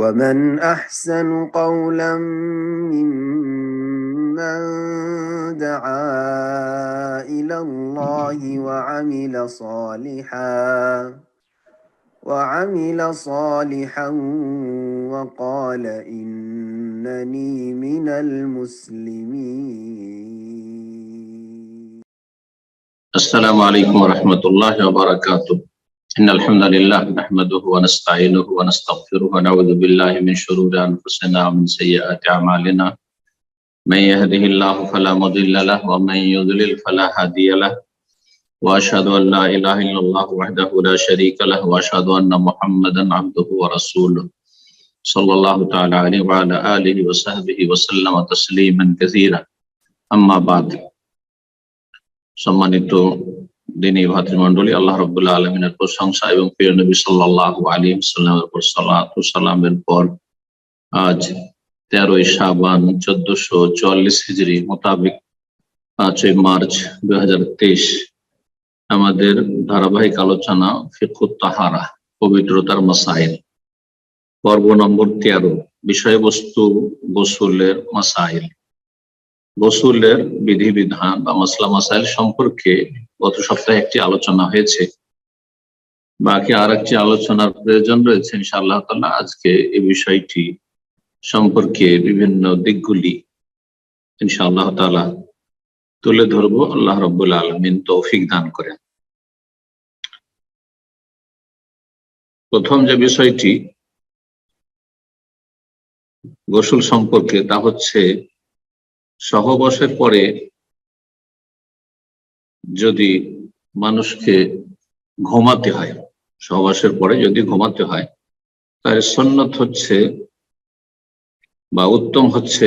ومن أحسن قولا ممن دعا إلى الله وعمل صالحا وقال إنني من المسلمين. السلام عليكم ورحمة الله وبركاته. إن الحمد لله نحمده ونستعينه ونستغفره ونعوذ بالله من شرور أنفسنا ومن سيئات أعمالنا. من يهده الله فلا مضل له ومن يضلل فلا هادي له. وأشهد أن لا إله إلا الله وحده لا شريك له وأشهد أن محمدا عبده ورسوله صلى الله تعالى عليه وعلى آله وصحبه وسلم تسليما كثيرا. أما بعد. সম্মানিত দিনী ভাতৃমণ্ডলী, আল্লাহ রাব্বুল আলামিনের প্রশংসা এবং প্রিয় নবী সাল্লাল্লাহু আলাইহি ওয়াসাল্লামের উপর সালাত ও সালামের পর আজ 13 শাবান 1444 হিজরি মোতাবেক 5 মার্চ 2023 আমাদের ধারাবাহিক আলোচনা ফিকহুত তাহারা, পবিত্রতার মাসাইল, পর্ব নম্বর 13। বিষয়বস্তু গোসলের মাসাইল। গোসলের বিধিবিধান বা মাসলা মাসাইল সম্পর্কে গত সপ্তাহে একটি আলোচনা হয়েছে। বাকি আর একটি আলোচনার প্রয়োজন রয়েছে ইনশাআল্লাহ তাআলা। আজকে এই বিষয়টি সম্পর্কে বিভিন্ন দিকগুলি ইনশাআল্লাহ তাআলা তুলে ধরবো। আল্লাহ রাব্বুল আলামিন তৌফিক দান করেন। প্রথম যে বিষয়টি গোসল সম্পর্কে, তা হচ্ছে সহবাসের পরে যদি মানুষকে ঘুমাতে হয়, সহবাসের পরে যদি ঘুমাতে হয়, তাহলে সুন্নত হচ্ছে বা উত্তম হচ্ছে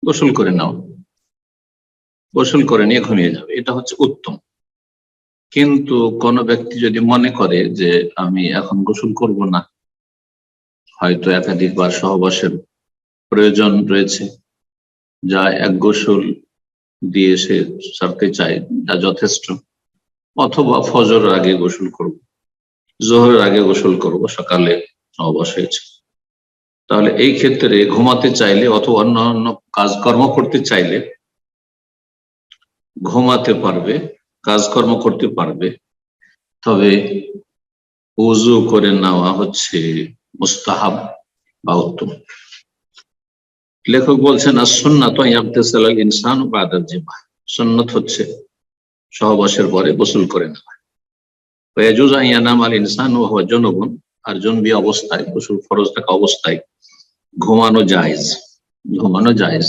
গোসল করে নেওয়া। গোসল করে নিয়ে ঘুমিয়ে যাবে, এটা হচ্ছে উত্তম। কিন্তু কোনো ব্যক্তি যদি মনে করে যে আমি এখন গোসল করব না, হয়তো একাধিকবার সহবাসের প্রয়োজন রয়েছে, যা এক গোসল দিয়ে সে সারতে চায়, যা যথেষ্ট, অথবা ফজরের আগে গোসল করব, জোহরের আগে গোসল করব, সকালে সহবাস হয়েছে, তাহলে এই ক্ষেত্রে ঘুমাতে চাইলে অথবা অন্যান্য কাজকর্ম করতে চাইলে ঘুমাতে পারবে, কাজকর্ম করতে পারবে। তবে ওযু করে নেওয়া হচ্ছে মুস্তাহাব বা উত্তম। লেখক বলছেন as-সুন্নাতু ইয়াগতাসিলাল ইনসানু বাদাল জিমা, সুন্নাত হচ্ছে সহবাসের পরে গোসল করে নেওয়া। ওয়া ইয়াজুজু আন ইয়ানামাল ইনসানু ওয়া হুয়া জুনুবুন, আর জুনবি অবস্থায়, গোসল ফরজ থাকা অবস্থায় ঘুমানো জায়েজ, ঘুমানো জায়েজ।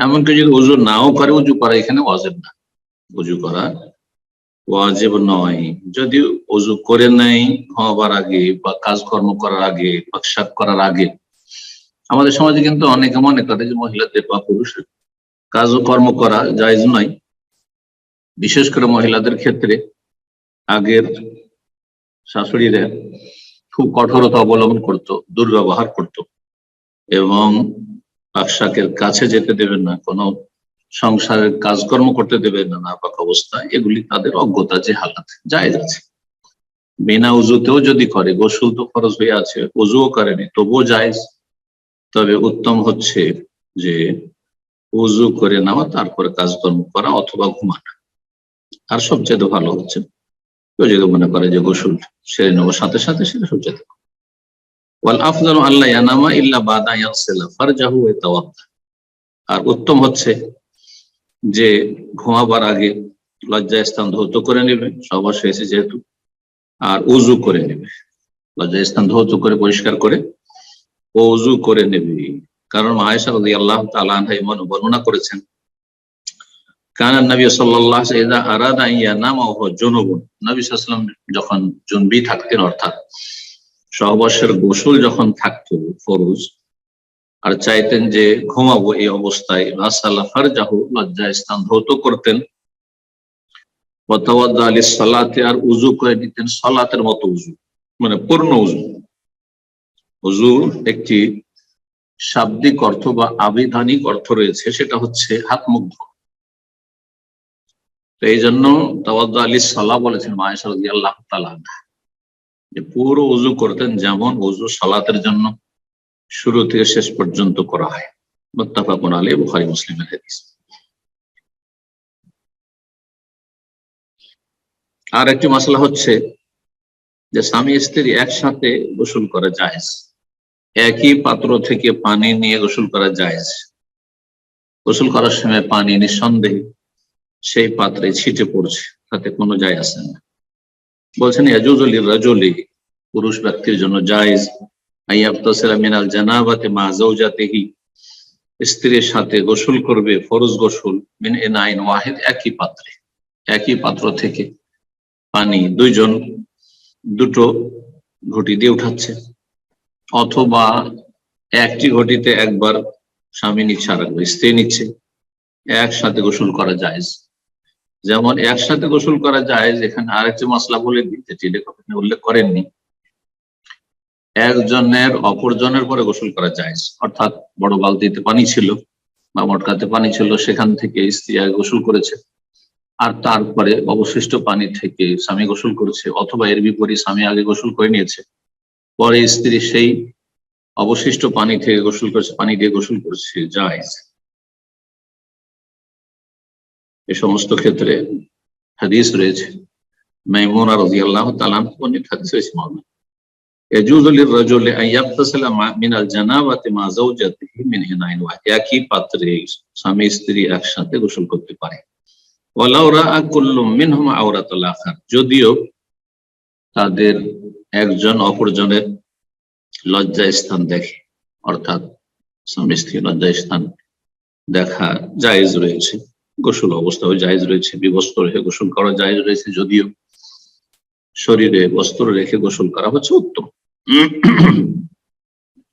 এমনকি যদি ওযু নাও করে, ওযু করা এখানে ওয়াজিব না, ওযু করা ওয়াজিব নয়। যদি ওযু করে নেয় ঘুমাবার আগে বা কাজকর্ম করার আগে, পাকশাক করার আগে। আমাদের সমাজে কিন্তু অনেকে মনে করে যে মহিলাদের বা পুরুষের কাজকর্ম করা জায়েজ নয়। বিশেষ করে মহিলাদের ক্ষেত্রে আগের শাশুড়িরা খুব কঠোরতা অবলম্বন করত, দুর্ব্যবহার করত এবং পাকশাকের কাছে যেতে দেবেন না, কোনো সংসারের কাজকর্ম করতে দেবেন না নাপাক অবস্থায়। এগুলি তাদের অজ্ঞতা, যে হালাত জায়েজ আছে। বিনা উযুতেও যদি করে, গোসল তো ফরজ হয়ে আছে, উযুও করেনি, তবুও জায়েজ। তবে উত্তম হচ্ছে যে উযু করে নেওয়া, তারপরে কাজকর্ম করা অথবা ঘুমানো। আর সবচেয়ে ভালো হচ্ছে কেউ যদি মনে করে যে গোসল সেরে নেওয়ার সাথে সাথে, সেটা সবচেয়ে ভালো। ওয়াল আফযালু আল্লা ইয়ানামা ইল্লা বাদা ইয়াগসিলা ফারজাহু ওয়া ইয়াতাওয়াদ্দা, আর উত্তম হচ্ছে যে ঘুমাবার আগে লজ্জাস্থান ধৌত করে নেবে, সহবাস হয়েছে যেহেতু, আর উযু করে নেবে, লজ্জাস্থান ধৌত করে পরিষ্কার করে ওযু করে নেবে। কারণ আয়েশা রাদিয়াল্লাহু তাআলা আনহা বর্ণনা করেছেন, কানা নবী সাল্লাল্লাহু আলাইহি ওয়া সাল্লাম ইযা আরাদা আন ইয়ানামা ওয়া হুয়া জুনুবুন, নবী সাল্লাল্লাহু আলাইহি ওয়াসাল্লাম যখন জুনবি থাকতেন, অর্থাৎ সহবাসের গোসল যখন থাকতো ফরজ, আর চাইতেন যে ঘুমাবো এই অবস্থায়, রাসালা ফারজাহু, লজ্জাস্থান ধৌত করতেন, ওয়া তাওয়াদ্দা লিস-সালাতি, আর উযু করে নিতেন সালাতের মতো উযু, মানে পূর্ণ উযু। উযু একটি শাব্দিক অর্থ বা আবিধানিক অর্থ রয়েছে, সেটা হচ্ছে হাত মুখ ধোয়া। তো এই জন্য তাওয়াদ্দা লিস-সালাহ বলেছেন আয়েশা রাদিয়াল্লাহু তাআলা আনহা, যে পুরো উযু করতেন, যেমন উযু সালাতের জন্য শুরু থেকে শেষ পর্যন্ত করা হয়। মুত্তাফাকুন আলাইহি, বুখারী মুসলিমের হাদিস। আর একটি মাসলা হচ্ছে যে স্বামী স্ত্রী একসাথে গোসল করা জায়েজ, একই পাত্র থেকে পানি নিয়ে গোসল করা জায়েজ। গোসল করার সময় পানি নিঃসন্দেহে সেই পাত্রে ছিটে পড়ছে, তাতে কোনো যায় আসে না। বলছেন ইয়াজুজু লিররাজুলি, পুরুষ ব্যক্তির জন্য জায়েজ আইয়াবতাসিলা মিনাল জানাবাতি মা যাওজাতিহি, স্ত্রীর সাথে গোসল করবে ফরজ গোসল মিন ইনাইন ওয়াহিদ, একই পাত্রে, একই পাত্র থেকে পানি দুইজন দুটো ঘটি দিয়ে উঠাচ্ছে, অথবা একটি ঘটিতে একবার স্বামী নিচ্ছে আর একবার স্ত্রী নিচ্ছে, একসাথে গোসল করা জায়েজ। যেমন একসাথে গোসল করা জায়েজ, এখানে আরেকটি মাসলা বলে দিই যেটি লেখক উল্লেখ করেননি। একজনের অপরজনের পরে গোসল করা জায়েজ, অর্থাৎ বড় বালতিতে পানি ছিল বা মটকাতে পানি ছিল, সেখান থেকে স্ত্রী আগে গোসল করেছে, আর তারপরে অবশিষ্ট পানি থেকে স্বামী গোসল করেছে, অথবা এর বিপরীত স্বামী আগে গোসল করে নিয়েছে, পরে স্ত্রী সেই অবশিষ্ট পানি থেকে গোসল করেছে, পানি দিয়ে গোসল করেছে, জায়েজ। এ সমস্ত ক্ষেত্রে হাদিস রয়েছে, মাইমুনা রাদিয়াল্লাহু তাআলা বর্ণিত হাদিস রয়েছে, ইয়াজুজু লিররাজুলি আন ইয়াগতাসিলা মিনাল জানাবাতি মা যাওজাতিহি মিন ইনাইন ওয়াহিদ, একই পাত্রে স্বামী স্ত্রী একসাথে গোসল করতে পারে। ওয়ালাউ রাআ কুল্লু মিনহুমা আওরাতুল আখার, যদিও তাদের একজন অপরজনের লজ্জা স্থান দেখে, অর্থাৎ স্বামী স্ত্রী লজ্জা স্থান দেখা জায়েজ রয়েছে, গোসল অবস্থাও জায়েজ রয়েছে, বিবস্ত্র রেখে গোসল করা জায়েজ রয়েছে, যদিও শরীরে বস্ত্র রেখে গোসল করা হচ্ছে উত্তম।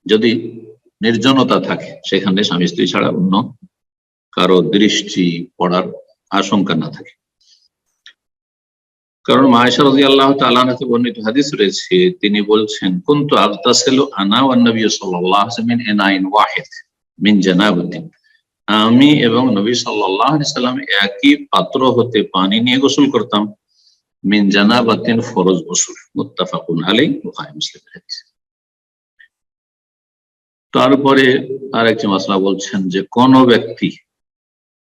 যদি নির্জনতা থাকে, সেখানে স্বামী স্ত্রী ছাড়া অন্য কারো দৃষ্টি পড়ার আশঙ্কা না থাকে। কারণ আয়েশা রাদিয়াল্লাহু তাআলা আনহা থেকে বর্ণিত হাদিস রয়েছে, তিনি বলছেন, কুনতু আগতাসিলু আনা ওয়ান নবী সাল্লাল্লাহু আলাইহি ওয়াসাল্লাম মিন ইনাইন ওয়াহিদ মিন জানাবাতিন, আমি এবং নবী সাল্লাল্লাহু আলাইহি ওয়াসাল্লাম একই পাত্র হতে পানি নিয়ে গোসল করতাম, মিন জানাবাতিন, ফরজ গোসল। মুত্তাফাকুন আলাইহি, বুখারী মুসলিমের হাদিস। তারপরে আরেকটি মাসলা বলছেন যে কোন ব্যক্তি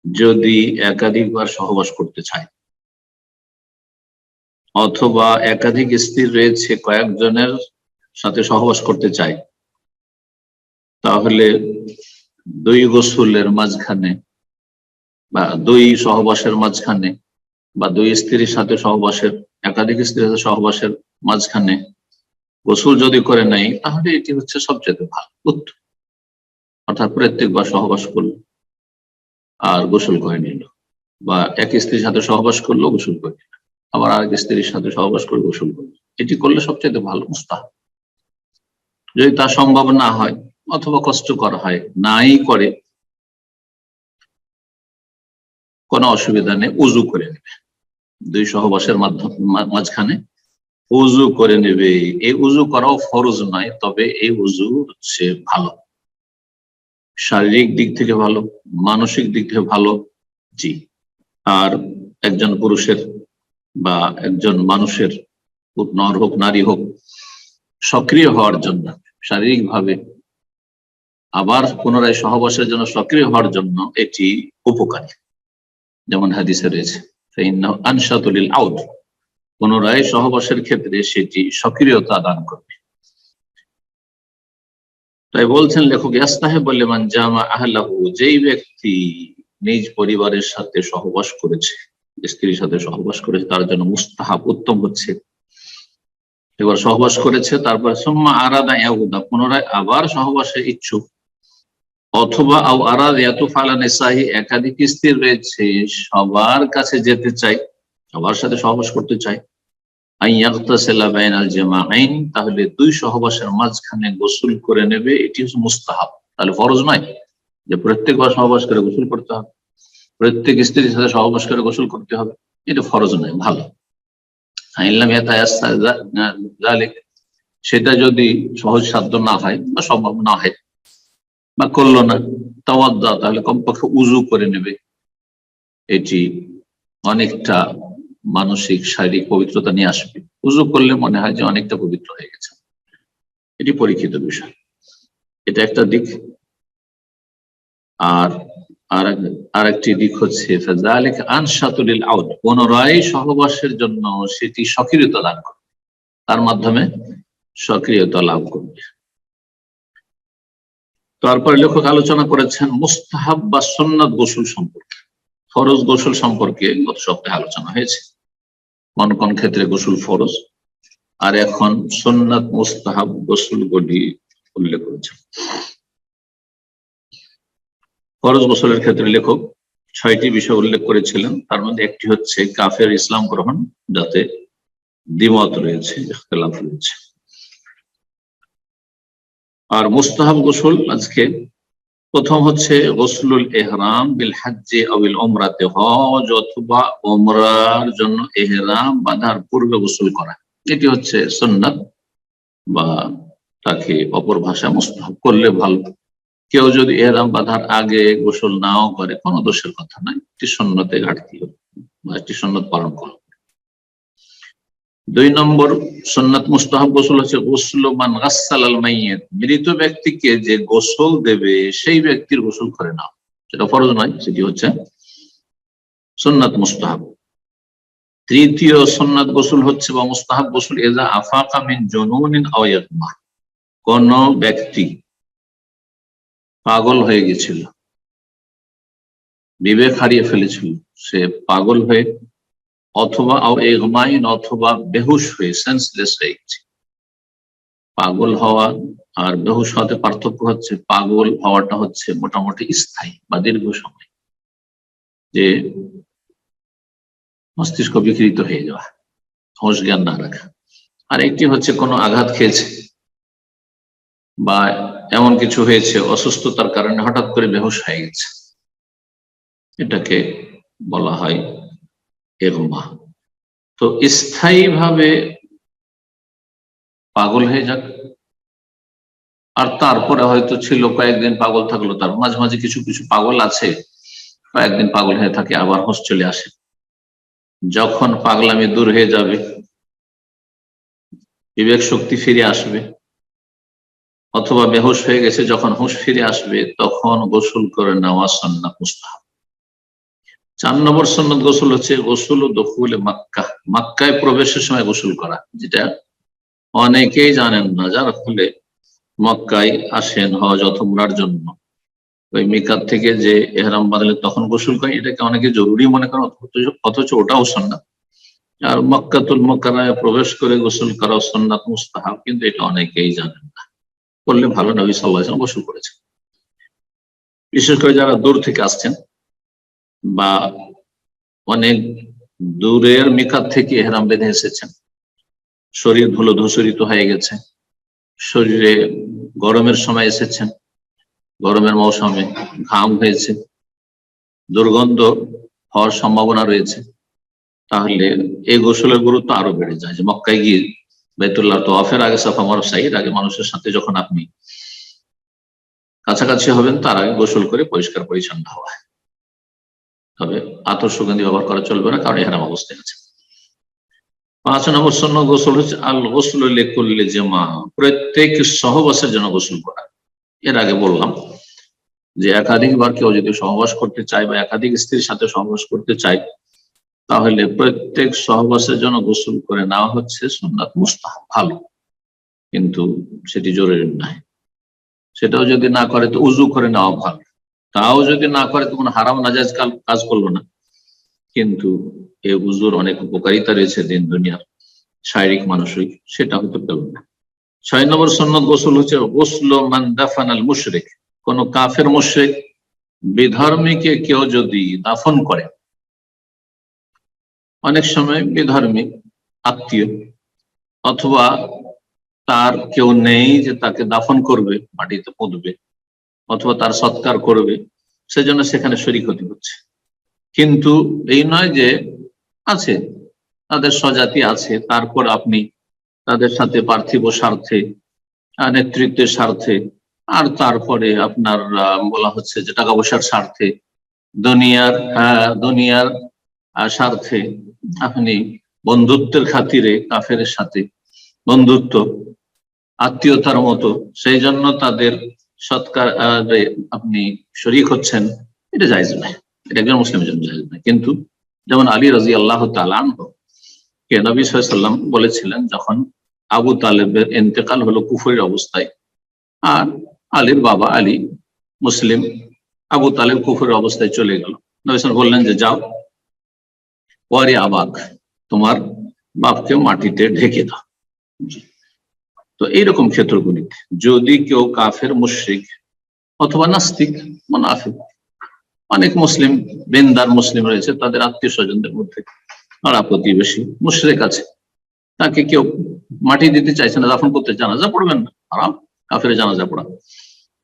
যদি একাধিকবার সহবাস করতে চায়, অথবা একাধিক স্ত্রী রয়েছে, কয়েকজনের সাথে সহবাস করতে চায়, তাহলে দুই গোসলের মাঝখানে বা দুই সহবাসের মাঝখানে বা দুই স্ত্রীর সাথে সহবাসের, একাধিক স্ত্রীর সাথে সহবাসের মাঝখানে গোসল যদি করে নেয়, তাহলে এটি হচ্ছে সবচেয়ে ভালো উত্তম। অর্থাৎ প্রত্যেকবার সহবাস করলো আর গোসল করে নিল, বা এক স্ত্রীর সাথে সহবাস করলো গোসল করে নিল, আবার আরেক স্ত্রীর সাথে সহবাস করে গোসল করলো, এটি করলে সবচেয়ে ভালো, মুস্তাহাব। যদি তা সম্ভব না হয় অথবা কষ্টকর হয়, নাই করে, কোনো অসুবিধা নেই, উজু করে নেবে, দুই সহবাসের মাঝখানে উজু করে নেবে। এই উজু করাও ফরজ নয়, তবে এই উজু হচ্ছে ভালো, শারীরিক দিক থেকে ভালো, মানসিক দিক থেকে ভালো। জি, আর একজন পুরুষের বা একজন মানুষের, নর হোক নারী হোক, সক্রিয় হওয়ার জন্য, শারীরিক ভাবে আবার পুনরায় সহবাসের জন্য সক্রিয় হওয়ার জন্য এটি উপকারী। যেমন হাদিসে রয়েছে, আনশাতুল আউদ, পুনরায় সহবাসের ক্ষেত্রে সেটি সক্রিয়তা দান করবে। তাই বলছেন লেখক, ইয়াস্তাহিব লিমান জামা আহলাহু, যেই ব্যক্তি নিজ পরিবারের সাথে সহবাস করেছে, স্ত্রীর সাথে সহবাস করেছে, তার জন্য মুস্তাহাব, উত্তম হচ্ছে, এবার সহবাস করেছে, তারপর সুম্মা আরাদা ইয়াউদা, পুনরায় আবার সহবাসে ইচ্ছুক, অথবা আও আরাদা ইয়াতুফালা নিসাহি, একাধিক স্ত্রী রয়েছে, সবার কাছে যেতে চাই, সবার সাথে সহবাস করতে চাই, আইয়াগতাসিলা বাইনাল জামাআইন, তাহলে দুই সহবাসের মাঝখানে গোসল করে নেবে, এটি হচ্ছে মুস্তাহাব। তাহলে ফরজ নয় যে প্রত্যেকবার সহবাস করে গোসল করতে হবে, প্রত্যেক স্ত্রীর সাথে সহবাস করে গোসল করতে হবে, এটা ফরজ নয়, ভালো। সেটা যদি সহজ সাধ্য না হয় বা সম্ভব না হয় বা করলো না, তাওয়াদ্দা, তাহলে কমপক্ষে উজু করে নেবে, এটি অনেকটা মানসিক শারীরিক পবিত্রতা নিয়ে আসবে। উজু করলে মনে হয় যে অনেকটা পবিত্র হয়ে গেছে, এটি পরীক্ষিত বিষয়। এটা একটা দিক। আর আরেকটি দিক হচ্ছে পুনরায় সহবাসের জন্য সেটি সক্রিয়তা লাভ করবে, তার মাধ্যমে সক্রিয়তা লাভ করবে। তারপরে লেখক আলোচনা করেছেন মুস্তাহাব বা সুন্নাত গোসল সম্পর্কে। ফরজ গোসল সম্পর্কে গত সপ্তাহে আলোচনা হয়েছে, কোন কোন ক্ষেত্রে গোসল ফরজ, আর এখন সুন্নাত মুস্তাহাব গোসলগুলি উল্লেখ করেছেন। ফরজ গোসলের ক্ষেত্রে লেখক 6টি বিষয় উল্লেখ করেছিলেন। তার মধ্যে একটি হচ্ছে কাফের ইসলাম গ্রহণ, যাতে দ্বিমত রয়েছে, ইখতিলাফ রয়েছে। আর মুস্তাহাব গোসল আজকে প্রথম হচ্ছে গোসলুল ইহরাম বিল হজ্জে আবিল উমরাতে, হজ অথবা উমরার জন্য ইহরাম বাঁধার পূর্বে গোসল করা। এটি হচ্ছে সুন্নাত, বা তাকে অপর ভাষা মুস্তাহাব করলে ভালো। কেউ যদি ইহরাম বাঁধার আগে গোসল নাও করে কোনো দোষের কথা নাই, এটি সুন্নতে ঘাটতি হবে বা একটি সুন্নত পালন করবে। 2 নম্বর সুন্নাত মুস্তাহাব গোসল হচ্ছে গোসল মান গাসসালাল মাইয়িত, মৃত ব্যক্তিকে যে গোসল দেবে সেই ব্যক্তির গোসল করে নাও, সেটা ফরজ নয়, সেটি হচ্ছে সুন্নাত মুস্তাহাব। তৃতীয় সুন্নাত গোসল হচ্ছে বা মুস্তাহাব গোসল ইযা আফাকা মিন জুনুনিন আও ইয়াগমা, কোন ব্যক্তি পাগল হয়ে গেছিল, বিবেক হারিয়ে ফেলেছিল, সে পাগল হয়ে অথবা ইগমাইন অথবা বেহুশ হয়ে, সেন্সলেস হয়ে গেছে। পাগল হওয়া আর বেহুশ হওয়াতে পার্থক্য হচ্ছে, পাগল হওয়াটা হচ্ছে মোটামুটি স্থায়ী বা দীর্ঘ সময়, যে মস্তিষ্ক বিকৃত হয়ে যাওয়া, হোশ জ্ঞান না রাখা। আর একটি হচ্ছে কোনো আঘাত খেয়েছে বা এমন কিছু হয়েছে, অসুস্থতার কারণে হঠাৎ করে বেহুশ হয়ে গেছে, এটাকে বলা হয় ইগমা। তো স্থায়ীভাবে পাগল হয়ে যাক, আর তারপরে হয়তো ছিল কয়েকদিন পাগল থাকলো, তার মাঝে মাঝে কিছু কিছু পাগল আছে কয়েকদিন পাগল হয়ে থাকে, আবার হোশ চলে আসে। যখন পাগলামি দূর হয়ে যাবে, বিবেক শক্তি ফিরে আসবে, অথবা বেহুশ হয়ে গেছে, যখন হুঁশ ফিরে আসবে তখন গোসল করে নেওয়া সুন্নাত মুস্তাহাব। 4 নম্বর সুন্নাত গোসল হচ্ছে গোসল দুখুলে মক্কা, মক্কায় প্রবেশের সময় গোসল করা, যেটা অনেকেই জানেন না, যার ফলে মক্কায় আসেন হজ অথবা উমরার জন্য, ওই মিকাত থেকে যে ইহরাম বাঁধলে তখন গোসল করে, এটাকে অনেকে জরুরি মনে করেন, অথচ ওটাও সুন্নাত। আর মক্কাতুল মুকাররমায় প্রবেশ করে গোসল করা সুন্নাত মুস্তাহাব, কিন্তু এটা অনেকেই জানেন না, করলে ভালো। নবী সাল্লাল্লাহু আলাইহি ওয়াসাল্লাম গোসল করেছেন। বিশেষ করে যারা দূর থেকে আসছেন বা অনেক দূরের মিকাত থেকে ইহরাম বেঁধে এসেছেন, শরীর ধুলো ধূসরিত হয়ে গেছে, শরীরে গরমের সময় এসেছেন, গরমের মৌসুমে ঘাম হয়েছে, দুর্গন্ধ হওয়ার সম্ভাবনা রয়েছে, তাহলে এই গোসলের গুরুত্ব আরো বেড়ে যায়। যে মক্কায় গিয়ে বাইতুল্লাহ তাওয়াফের আগে, সাফা মারওয়া সাইয়ের আগে মানুষের সাথে যখন আপনি কাছাকাছি হবেন, তার আগে গোসল করে পরিষ্কার পরিচ্ছন্ন হওয়া। তবে আতর সুগন্ধি ব্যবহার করা চলবে না, কারণ ইহরাম অবস্থায় আছে। 5 নম্বর সুন্নাত গোসল হচ্ছে আল গোসল লিকুল্লি জামা, প্রত্যেক সহবাসের জন্য গোসল করা। এর আগে বললাম যে একাধিকবার কেউ যদি সহবাস করতে চায় বা একাধিক স্ত্রীর সাথে সহবাস করতে চায়, তাহলে প্রত্যেক সহবাসের জন্য গোসল করে নেওয়া হচ্ছে সুন্নাত মুস্তাহাব, ভালো, কিন্তু সেটি জরুরি নয়। সেটাও যদি না করে তো উজু করে নেওয়া ভালো, তাও যদি না করে তো কোনো হারাম নাজায়েজ কাজ করলো না, কিন্তু এই উজুর অনেক উপকারিতা রয়েছে দিন দুনিয়ার, শারীরিক মানসিক, সেটা হতে পারবে না। 6 নম্বর সুন্নাত গোসল হচ্ছে গোসল মান দাফানাল মুশরিক, কোন কাফের মুশরিক বিধর্মীকে কেউ যদি দাফন করে, অনেক সময় বিধর্মী আত্মীয় অথবা তার কেউ নেই যে তাকে দাফন করবে, মাটিতে পুঁতবে অথবা তার সৎকার করবে, সেজন্য সেখানে শরীক হতে হচ্ছে। কিন্তু এই নয় যে আছে, তাদের স্বজাতি আছে, তারপর আপনি তাদের সাথে পার্থিব স্বার্থে, নেতৃত্বের স্বার্থে, আর তারপরে আপনার বলা হচ্ছে যে টাকা পয়সার স্বার্থে, দুনিয়ার স্বার্থে আপনি বন্ধুত্বের খাতিরে কাফেরের সাথে বন্ধুত্ব, আত্মীয়তার মতো, সেই জন্য তাদের সৎকার আপনি শরীক হচ্ছেন, এটা জায়েজ নয়, এটা একজন মুসলিমের জন্য জায়েজ নয়। কিন্তু যেমন আলী রাদিয়াল্লাহু তাআলা আনহু কে নবী সাল্লাল্লাহু আলাইহি ওয়াসাল্লাম বলেছিলেন, যখন আবু তালেবের ইন্তেকাল হলো কুফরের অবস্থায়, আর আলীর বাবা আলী মুসলিম, আবু তালেব কুফরের অবস্থায় চলে গেল, নবী সাল্লাল্লাহু আলাইহি ওয়াসাল্লাম বললেন যে যাও, ওয়ারি আবাক, তোমার বাপকে মাটিতে ঢেকে দাও। তো এইরকম ক্ষেত্রগুলিতে যদি কেউ কাফের, মুশরিক অথবা নাস্তিক, মুনাফিক, অনেক মুসলিম বেন্দার মুসলিম রয়েছে, তাদের আত্মীয় স্বজনদের মধ্যে পাড়া প্রতিবেশী মুশরিক আছে, তাকে কেউ মাটি দিতে চাইছে না, দাফন করতে, জানাজা পড়বেন না, হারাম কাফের জানাজা পড়া,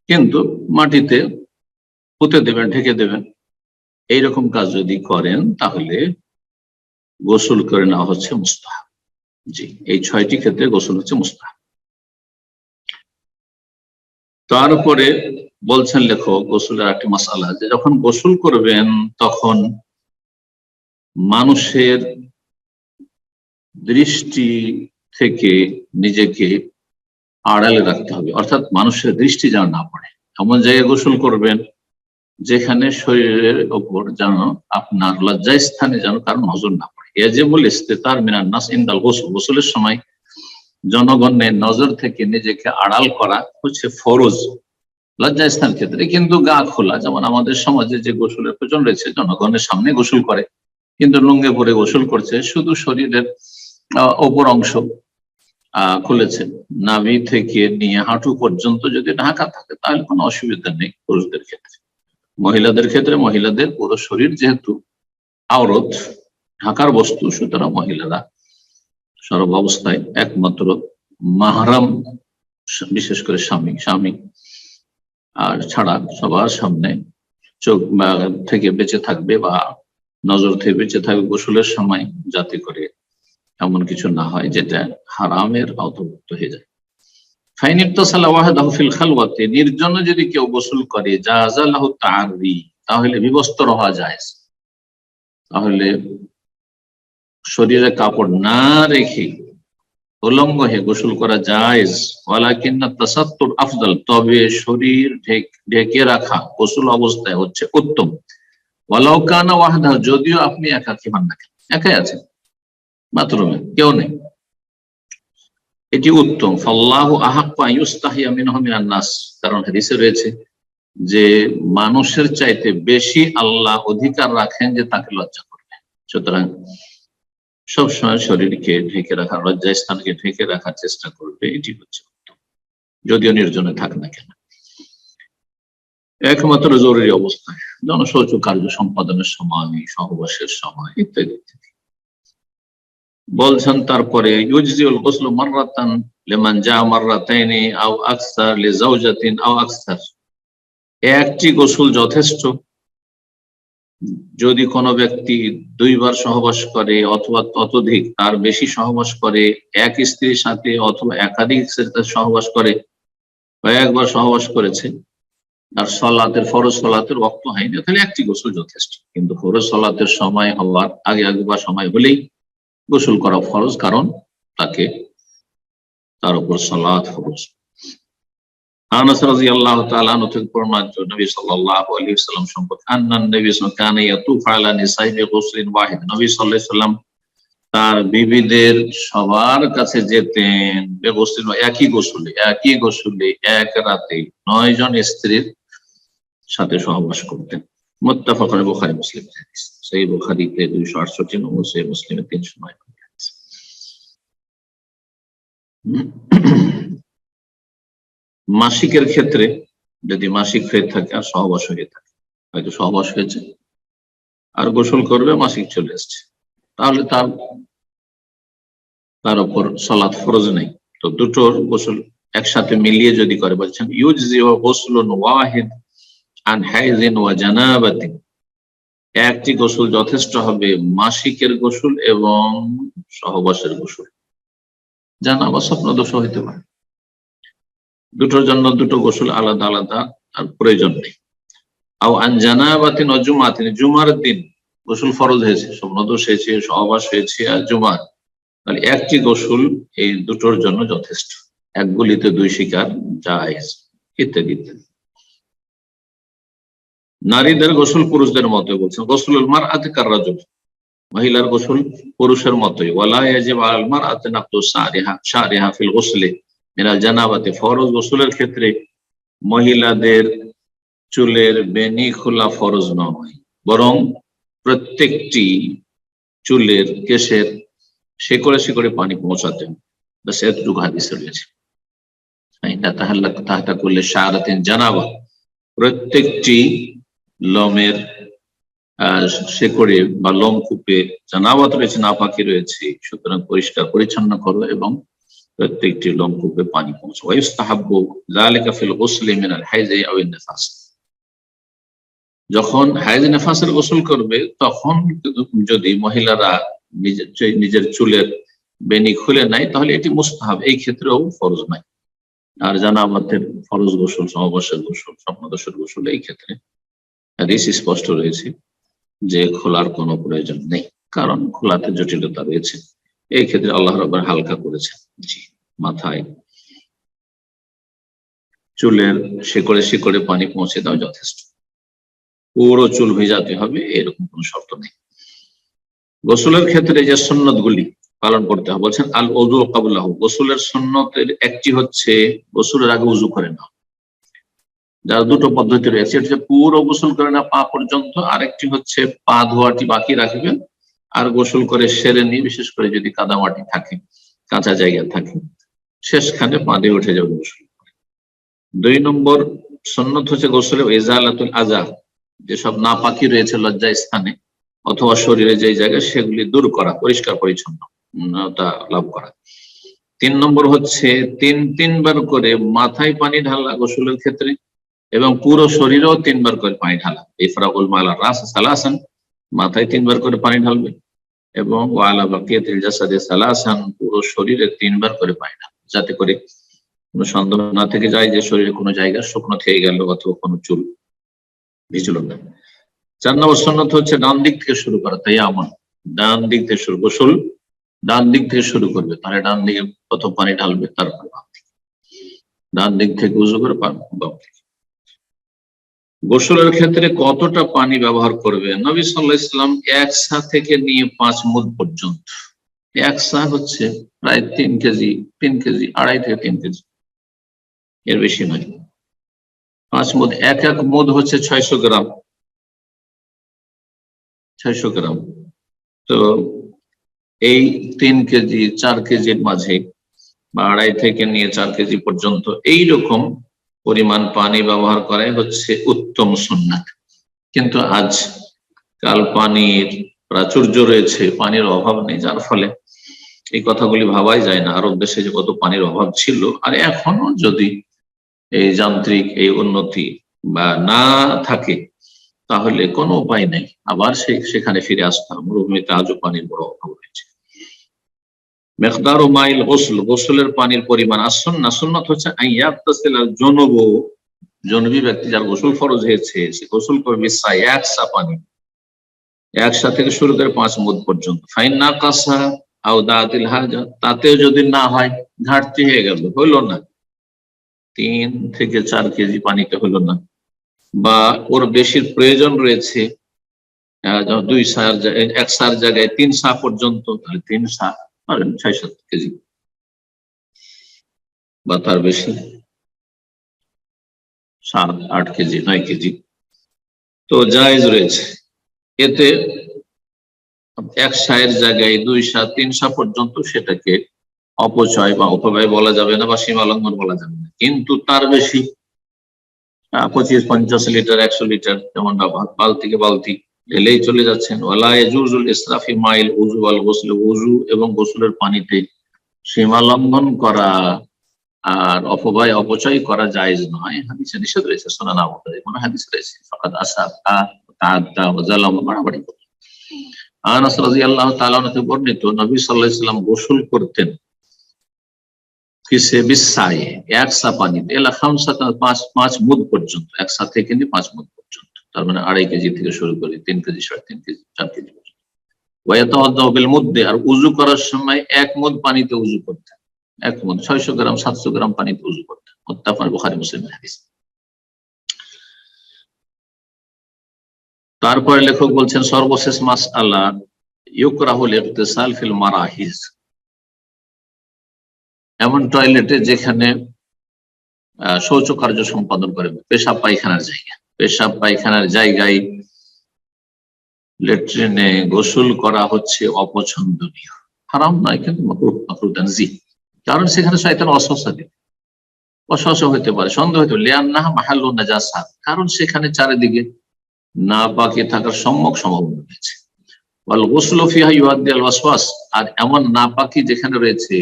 কিন্তু মাটিতে পুঁতে দেবেন, ঢেকে দেবেন, এইরকম কাজ যদি করেন তাহলে গোসল করে নেওয়া হচ্ছে মুস্তাহাব। জি, এই 6টি ক্ষেত্রে গোসল হচ্ছে মুস্তাহাব। তারপরে বলছেন লেখক গোসলের একটি মাসালা, যে যখন গোসল করবেন তখন মানুষের দৃষ্টি থেকে নিজেকে আড়ালে রাখতে হবে, অর্থাৎ মানুষের দৃষ্টি যেন না পড়ে। এমন জায়গায় গোসল করবেন যেখানে শরীরের ওপর যেন আপনার লজ্জাস্থানে যেন কারো নজর না পড়ে। ইয়াজিবুল ইস্তিতার মিনান নাস ইনদাল গোসল, গোসলের সময় জনগণের নজর থেকে নিজেকে আড়াল করা হচ্ছে ফরজ লজ্জাস্থান ক্ষেত্রে। কিন্তু গা খোলা, যেমন আমাদের সমাজে যে গোসলের প্রচলন রয়েছে, জনগণের সামনে গোসল করে কিন্তু লুঙ্গে পরে গোসল করছে, শুধু শরীরের ওপর অংশ খুলেছে, নাভি থেকে নিয়ে হাঁটু পর্যন্ত যদি ঢাকা থাকে তাহলে কোনো অসুবিধা নেই পুরুষদের ক্ষেত্রে। মহিলাদের ক্ষেত্রে, মহিলাদের পুরো শরীর যেহেতু আওরত, ঢাকার বস্তু, সুতরাং মহিলারা সর্বাবস্থায় একমাত্র মাহরাম, বিশেষ করে স্বামী আর ছাড়া সবার সামনে চোখ থেকে বেঁচে থাকবে বা নজর থেকে বেঁচে থাকবে গোসলের সময়, যাতে করে এমন কিছু না হয় যেটা হারামের আওতাভুক্ত হয়ে যায়। নির্জনে যদি কেউ গোসল করে জাযালাহু তা'আররি, তাহলে বিবস্ত্র হওয়া যায়, তাহলে শরীরে কাপড় না রেখে উলঙ্গ হয়ে গোসল করা জায়েজ। ওয়ালাকিন্না তাসাত্তুর আফদাল, তবে শরীর ঢেকে রাখা গোসল অবস্থায় হচ্ছে উত্তম। ওয়ালাউ কানা ওয়াহদা, যদিও আপনি একাকী হন না, একাই আছেন বাথরুমে, কেউ নেই, এটি উত্তম। ফাল্লাহু আহাক্কু আন ইউস্তাহিয়া মিনহু মিনান নাস, কারণ হাদিসে রয়েছে যে মানুষের চাইতে বেশি আল্লাহ অধিকার রাখেন যে তাকে লজ্জা করবে। সুতরাং সবসময় শরীরকে ঢেকে রাখা, লজ্জাস্থানকে ঢেকে রাখার চেষ্টা করবে, এটি হচ্ছে উত্তম, যদিও নির্জনে থাক না কেন। একমাত্র জরুরি অবস্থায়, জনশৌচ কার্য সম্পাদনের সময়, সহবাসের সময় ইত্যাদি ইত্যাদি। বলছেন তারপরে ইউজজিউল গোসলু মাররাতান লিমান জা মাররাতাইনি আও আকসার লিজাওজাতিন আও আকসার, একটি গোসল যথেষ্ট যদি কোনো ব্যক্তি 2 বার সহবাস করে অথবা ততোধিক, তার বেশি সহবাস করে, এক স্ত্রীর সাথে অথবা একাধিক সহবাস করে, কয়েকবার সহবাস করেছে, আর সলাতের, ফরজ সলাতের ওয়াক্ত হয়নি, তাহলে একটি গোসল যথেষ্ট। কিন্তু ফরজ সলাতের সময় হওয়ার আগে বা সময় হলেই গোসল করা ফরজ, কারণ তার উপর সালাত ফরজ। আনাস রাদিয়াল্লাহু তাআলা আনহু থেকে বর্ণিত, নবী সাল্লাল্লাহু আলাইহি ওয়াসাল্লাম সম্পর্কে, আন্নান নবী সাল্লাল্লাহু আলাইহি ওয়াসাল্লাম কানা ইয়াতুফু আলা নিসাইহি বিগুসলিন ওয়াহিদ, নবী সাল্লাল্লাহু আলাইহি ওয়াসাল্লাম তার বিবিদের সবার কাছে যেতেন, বিগুসলিন, একই গোসলে এক রাতে 9 জন স্ত্রীর সাথে সহবাস করতেন। মুত্তাফাক আলাইহি, বুখারী মুসলিম হাদিস, সহিহ বুখারীতে 268 নম্বর, সহিহ মুসলিমে 309 নম্বর হাদিস। মাসিকের ক্ষেত্রে যদি মাসিক হয়ে থাকে আর সহবাস হয়ে থাকে, হয়তো সহবাস হয়েছে আর গোসল করবে, মাসিক চলে আসছে, তাহলে তার উপর সালাত ফরজ নেই। তো দুটোর গোসল একসাথে মিলিয়ে যদি করে, বলছেন ইউজজিউ গোসলুন ওয়াহিদ আন হাইজিন ওয়া জানাবাতিন, একটি গোসল যথেষ্ট হবে মাসিকের গোসল এবং সহবাসের গোসল। জানাবা স্বপ্নদোষ হইতে পারে, দুটোর জন্য দুটো গোসল আলাদা আলাদা আর প্রয়োজন নেই। আও আন জানাবাতিন ওয়া জুমাতিন, জুমার দিন গোসল ফরজ হয়েছে, স্বপ্নদোষ হয়েছে, সহবাস হয়েছে আর জুমা, তাহলে একটি গোসল এই দুটোর জন্য যথেষ্ট, এক গুলিতে 2 শিকার জায়েজ। ইত্যাদি ইত্যাদি। নারীদের গোসল পুরুষদের মতোই বলছেন, গোসলুল মারআতি কাররাজুল, মহিলার গোসল পুরুষের মতোই। ওয়ালা ইয়াজিবু আলাল মারআতি নাকদু শারিহা ফিল গোসলি মিনাল জানাবাতি, ফরজ গোসলের ক্ষেত্রে মহিলাদের চুলের বেনি খোলা ফরজ নয়, বরং প্রত্যেকটি চুলের কেশের শেকড়ে শেকড়ে পানি পৌঁছাতে হবে। বাস এতটুকু হাদিসে রয়েছে। তাহাতা করলে শারাতিন জানাবা, প্রত্যেকটি লোমের শেকড়ে বা লোম কূপে জানাবাত রয়েছে, নাপাকি রয়েছে, সুতরাং পরিষ্কার পরিচ্ছন্ন করো এবং প্রত্যেকটি লোম কূপে পানি পৌঁছাও। ইউস্তাহাব্বু যালিকা ফিল গুসলি মিনাল হাইজি আও নিফাস, যখন হাইজ নেফাসের গোসল করবে তখন যদি মহিলারা নিজের চুলের বেনি খুলে নেয় তাহলে এটি মুস্তাহাব, এই ক্ষেত্রেও ফরজ নাই। আর জানাবাতের ফরজ গোসল, সমাবেশের গোসল, স্বপ্নদোষের গোসল, এই ক্ষেত্রে হাদিস স্পষ্ট রয়েছে যে খোলার কোনো প্রয়োজন নেই, কারণ খোলাতে জটিলতা রয়েছে। এই ক্ষেত্রে আল্লাহ রাব্বুল হালকা করেছেন। জি, মাথায় চুলের শিকড়ে শিকড়ে পানি পৌঁছে দাও যথেষ্ট, পুরো চুল ভিজাতে হবে এরকম কোন শর্ত নেই। গোসলের ক্ষেত্রে যে সুন্নত গুলি পালন করতে হবে, বলছেন আল ওযু ক্বাবলাহু, গোসলের সুন্নতের একটি হচ্ছে গোসলের আগে উযু করে নাও। যার দুটো পদ্ধতি রয়েছে, এটা হচ্ছে পুরো গোসল করে না পা পর্যন্ত, আরেকটি হচ্ছে পা ধোয়াটি বাকি রাখবেন আর গোসল করে সেরে নিয়ে, বিশেষ করে যদি কাদামাটি থাকে, কাঁচা জায়গা থাকে, শেষখানে পা দিয়ে উঠে যাবে গোসল। 2 নম্বর সুন্নত হচ্ছে গোসলে ইজালাতুল আযা, যেসব নাপাকি রয়েছে লজ্জা স্থানে অথবা শরীরে যে জায়গায়, সেগুলি দূর করা, পরিষ্কার পরিচ্ছন্নতা লাভ করা। 3 নম্বর হচ্ছে তিনবার করে মাথায় পানি ঢালা গোসলের ক্ষেত্রে, এবং পুরো শরীরেও 3 বার করে পানি ঢালা। ইফরাগুল মালা রাস সালাসান, মাথায় 3 বার করে পানি ঢালবে, এবং ওয়ালা বাকিয়াতিল জাসাদি সালাসান, পুরো শরীরে 3 বার করে পানি ঢালবে, যাতে করে কোনো সন্দেহ না থেকে যায় যে শরীরে কোনো জায়গা শুকনো থেকে গেল অথবা কোনো চুল ভিজল না। 4 নম্বর সুন্নাত হচ্ছে ডান দিক থেকে শুরু করা, তাই আমন ডান দিক থেকে শুরু, গোসল ডান দিক থেকে শুরু করবে, তাহলে ডান দিকে প্রথম পানি ঢালবে, তারপর বাম দিকে, ডান দিক থেকে উযু করে বাম দিকে। গোসলের ক্ষেত্রে কতটা পানি ব্যবহার করবে? নবী সাল্লাল্লাহু আলাইহি ওয়াসাল্লাম 1 সা থেকে নিয়ে 5 মুদ পর্যন্ত, 1 সা হচ্ছে প্রায় 3 কেজি, 2.5 থেকে 3 কেজি, এর বেশি নয়। 5 মুদ, এক মুদ হচ্ছে 600 গ্রাম, 600 গ্রাম। তো এই 3 কেজি 4 কেজির মাঝে বা 2.5 থেকে নিয়ে 4 কেজি পর্যন্ত এইরকম পরিমাণ পানি ব্যবহার করাই হচ্ছে উত্তম সুন্নাত। কিন্তু আজকাল পানির প্রাচুর্য রয়েছে, পানির অভাব নেই, যার ফলে এই কথাগুলি ভাবাই যায় না আরব দেশে যে কত পানির অভাব ছিল। আর এখনো যদি এই যান্ত্রিক এই উন্নতি বা না থাকে তাহলে কোনো উপায় নেই, আবার সেখানে ফিরে আসতে হবে। মরুভূমিতে আজও পানির বড় অভাব রয়েছে। মিকদারু মাইল গোসল, গোসলের পানির পরিমাণ। সুন্নাত হচ্ছে আইয়াগতাসিলাল জুনুব, জনবী ব্যক্তি যার গোসল ফরজ হয়েছে সে গোসল করবে 1 সা পানি, 1 সা থেকে শুরু করে 5 মুদ পর্যন্ত। ফাইন নাকাসা আও দাতিল হাজা, তাতেও যদি না হয়, ঘাটতি হয়ে গেল, হলো না, 3 থেকে 4 কেজি পানিতে হলো না, বা ওর বেশির প্রয়োজন রয়েছে, 2 সার 1 সার জায়গায় 3 সা পর্যন্ত, তাহলে 3 সা 6-7 কেজি বা তার বেশি, 7-8 কেজি 9 কেজি, তো জায়েজ রয়েছে। এতে 1 সায়ের জায়গায় 2 সা 3 সা পর্যন্ত সেটাকে অপচয় বা অপব্যয় বলা যাবে না, বা সীমা লঙ্ঘন বলা যাবে না। কিন্তু তার বেশি 25-50 লিটার 100 লিটার, যেমন বালতিকে বালতি এলেই চলে যাচ্ছেন। ওয়ালা ইয়াজুজুল ইসরাফি মাইল উযু ওয়াল গোসল, উযু এবং গোসলের পানিতে সীমা লঙ্ঘন করা আর অপব্যয় অপচয় করা জায়েজ নয়, হাদিসে নিষেধ রয়েছে। সুনান আবু দাউদ কোন হাদিস রয়েছে ফাকাদ আসাফা তাআদ্দা ওয়া জালাম, বাড়াবাড়ি করে। আনাস রাদিয়াল্লাহু তাআলা হতে বর্ণিত, নবী সাল্লাল্লাহু আলাইহি ওয়াসাল্লাম গোসল করতেন কিসে? বিসায়ে, 1 সা পানিতে, এলা খামসাতা 5 মুদ পর্যন্ত, 1 সা থেকে নিয়ে 5 মুদ পর্যন্ত, তার মানে 2.5 কেজি থেকে শুরু করে 3 কেজি, 3.5 কেজি, 4 কেজি পর্যন্ত। ওয়া ইয়াতাওয়াদ্দাউ বিল মুদ্দে, আর উযু করার সময় 1 মুদ পানিতে উযু করতেন, 1 মুদ 600 গ্রাম 700 গ্রাম পানিতে উযু করতেন। মুত্তাফাক বুখারী মুসলিমের হাদিস। তারপরে লেখক বলছেন সর্বশেষ মাসআলা ইউকরাহুল ইগতিসাল ফিল মারাহিজ, এমন টয়লেটে যেখানে শৌচ কার্য সম্পাদন করে, পেশাব পায়খানার জায়গায় লেট্রিনে গোসল করা হচ্ছে অপছন্দনীয়, হারাম নয় কিন্তু মাকরুহ তানজিহ। কারণ সেখানে শয়তান ওয়াসওয়াসা হতে পারে, সন্দেহ হতে পারে, লিআন্নাহা মাহাল্লুন নাজাসাত, কারণ সেখানে চারিদিকে নাপাকি থাকার সম্যক সম্ভাবনা রয়েছে। ওয়াল গুসলু ফিহা ইউআদ্দি আল ওয়াসওয়াস, আর এমন নাপাকি যেখানে রয়েছে,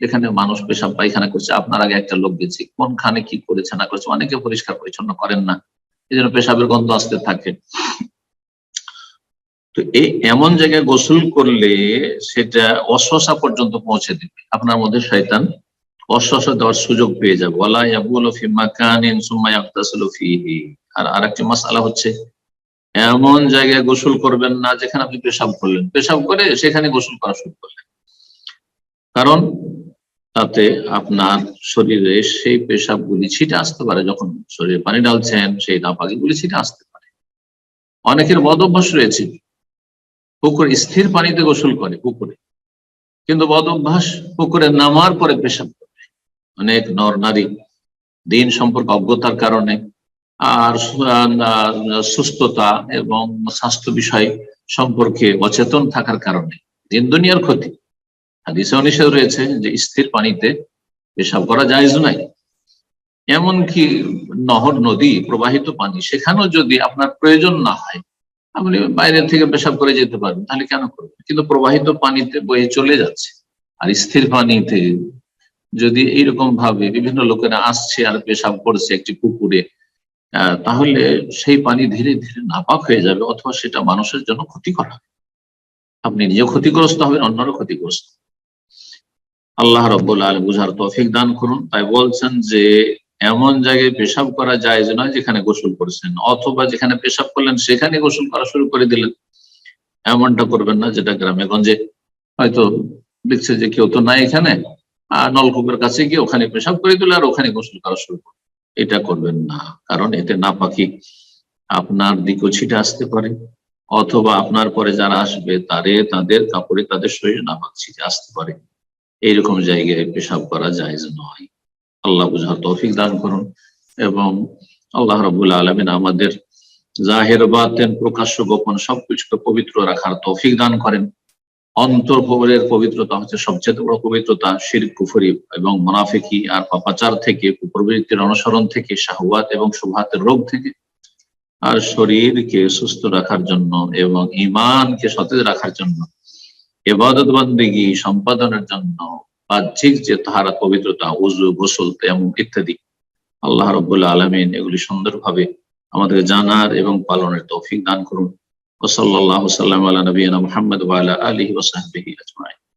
যেখানে মানুষ পেশাব পায়খানা করছে, আপনার আগে একটা লোক গেছে, কোনখানে কি করেছে না করেছে, অনেকে পরিষ্কার পরিচ্ছন্ন করেন না, এই জন্য পেশাবের গন্ধ আসতে থাকে। তো এই এমন জায়গায় গোসল করলে সেটা ওয়াসওয়াসা পর্যন্ত পৌঁছে দেবে, আপনার মধ্যে শয়তান ওয়াসওয়াসা দেওয়ার সুযোগ পেয়ে যাবে। ওয়ালা ইয়াবুলু ফি মাকানিন সুম্মা ইয়াগতাসিলু ফীহি, আর আরেকটি মাসআলা হচ্ছে এমন জায়গায় গোসল করবেন না যেখানে আপনি পেশাব করলেন, পেশাব করে সেখানে গোসল করা শুরু করলেন, কারণ তাতে আপনার শরীরে সেই পেশাবগুলি ছিটে আসতে পারে, যখন শরীরে পানি ঢালছেন সেই নাপাকিগুলি ছিটে আসতে পারে। অনেকের বদ অভ্যাস রয়েছে, পুকুর স্থির পানিতে গোসল করে পুকুরে, কিন্তু বদ অভ্যাস পুকুরে নামার পরে পেশাব করে। অনেক নর নারী দিন সম্পর্কে অজ্ঞতার কারণে আর সুস্থতা এবং স্বাস্থ্য বিষয় সম্পর্কে অচেতন থাকার কারণে দিন দুনিয়ার ক্ষতি। হাদিসে নিষেধ রয়েছে যে স্থির পানিতে পেশাব করা জায়েজ নাই। এমনকি নহর নদী প্রবাহিত পানি, সেখানেও যদি আপনার প্রয়োজন না হয়, আপনি বাইরে থেকে পেশাব করে যেতে পারবেন, তাহলে কেন করবেন? কিন্তু প্রবাহিত পানিতে বয়ে চলে যাচ্ছে, আর স্থির পানিতে যদি এইরকম ভাবে বিভিন্ন লোকেরা আসছে আর পেশাব করছে একটি পুকুরে, তাহলে সেই পানি ধীরে ধীরে নাপাক হয়ে যাবে, অথবা সেটা মানুষের জন্য ক্ষতিকর হবে। আপনি নিজেও ক্ষতিগ্রস্ত হবেন, অন্যরও ক্ষতিগ্রস্ত। আল্লাহ রাব্বুল আলামিন বুঝার তৌফিক দান করুন। তাই বলছেন যে এমন জায়গায় পেশাব করা জায়েজ নয় যেখানে গোসল করছেন, অথবা যেখানে পেশাব করলেন সেখানে গোসল করা শুরু করে দিলেন, এমনটা করবেন না। যেটা গ্রামে গঞ্জে হয়তো দেখছে যে কেউ তো নাই এখানে, আর নলকূপের কাছে গিয়ে ওখানে পেশাব করে দিল আর ওখানে গোসল করা শুরু করল, এটা করবেন না। কারণ এতে নাপাকি আপনার দিকেও ছিটে আসতে পারে, অথবা আপনার পরে যারা আসবে তাদের কাপড়ে তাদের শরীরে নাপাক ছিটে আসতে পারে। এইরকম জায়গায় পেশাব করা জায়েজ নয়। আল্লাহ বুঝার তৌফিক দান করুন, এবং আল্লাহ রাব্বুল আলামিন আমাদের জাহের বাতেন প্রকাশ্য গোপন সবকিছুকে পবিত্র রাখার তৌফিক দান করেন। অন্তরের পবিত্রতা হচ্ছে সবচেয়ে বড় পবিত্রতা, শিরক কুফরি এবং মুনাফিকি আর পাপাচার থেকে, কুপ্রবৃত্তির অনুসরণ থেকে, শাহওয়াত এবং শুবহাতের রোগ থেকে, আর শরীরকে সুস্থ রাখার জন্য এবং ঈমানকে সতেজ রাখার জন্য, ইবাদত বান্দেগী সম্পাদনের জন্য বাহ্যিক যে তাহারা পবিত্রতা, ওযু, গোসল, তায়াম্মুম ইত্যাদি, আল্লাহ রাব্বুল আলামিন এগুলি সুন্দরভাবে আমাদের জানার এবং পালনের তৌফিক দান করুন। ওয়া সাল্লাল্লাহু সাল্লাম আলা নবিয়িনা মুহাম্মদ ওয়া আলা আলিহি ওয়া সাহবিহি আজমাইন।